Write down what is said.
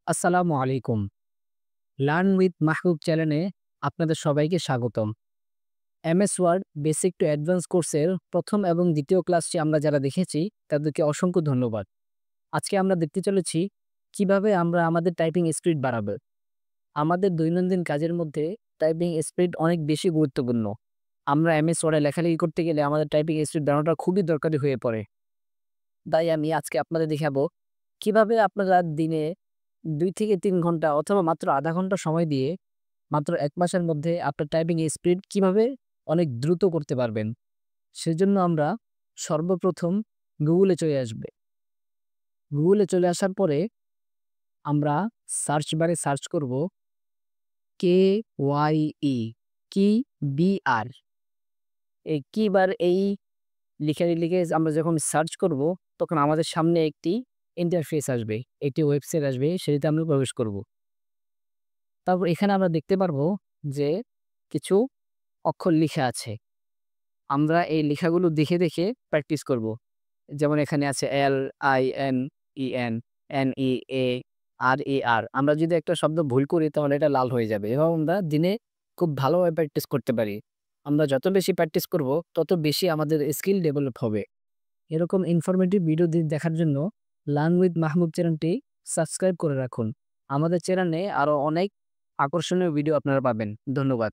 আসসালামু আলাইকুম। Learn with মাহবুব চ্যানেলে আপনাদের সবাইকে স্বাগতম। MS Word basic to advance কোর্সের ১ম এবং ২য় ক্লাসটি আমরা যারা দেখেছি তাদেরকে অসংখ্য ধন্যবাদ। আজকে আমরা দেখতে চলেছি কিভাবে আমরা আমাদের টাইপিং স্পিড বাড়াবো। আমাদের দৈনন্দিন কাজের মধ্যে টাইপিং স্পিড অনেক বেশি গুরুত্বপূর্ণ। আমরা এমএস ওয়ার্ডে লেখালেখি করতে গেলে আমাদের টাইপিং স্পিড বাড়ানোটা খুবই দরকারি হয়ে পড়ে। তাই আমি আজকে আপনাদের দেখাবো কিভাবে আপনারা দিনে ২ থেকে ৩ ঘন্টা অথবা মাত্র ০.৫ ঘন্টা সময় দিয়ে মাত্র ১ মাসের মধ্যে আপনার টাইপিং স্পিড কিভাবে অনেক দ্রুত করতে পারবেন। সেজন্য আমরা সর্বপ্রথম গুগলে চলে আসবে। গুগলে চলে আসার পরে আমরা সার্চ বারে সার্চ করব KYE কি বিআর। এই কিবার এই লিখে আমরা যখন সার্চ করব তখন আমাদের সামনে একটি ইন্টারফেস আসবে। একটি ওয়েবসাইট আসবে সেটিতে আমরা প্রবেশ করব। তারপর এখানে আমরা দেখতে পারবো যে কিছু অক্ষর লিখা আছে। আমরা এই লেখাগুলো দেখে প্র্যাকটিস করব। যেমন এখানে আছে L, I, N, E, N, N, E, A, R, E, R. আমরা যদি একটা শব্দ ভুল করি তাহলে এটা লাল হয়ে যাবে। এভাবে আমরা দিনে খুব ভালোভাবে প্র্যাকটিস করতে পারি। আমরা যত বেশি প্র্যাকটিস করব তত বেশি আমাদের স্কিল ডেভেলপ হবে। এরকম ইনফরমেটিভ ভিডিও দেখার জন্য লার্ন উইথ মাহমুদ চ্যানেলটি সাবস্ক্রাইব করে রাখুন। আমাদের চ্যানেলে আরো অনেক আকর্ষণীয় ভিডিও আপনারা পাবেন। ধন্যবাদ।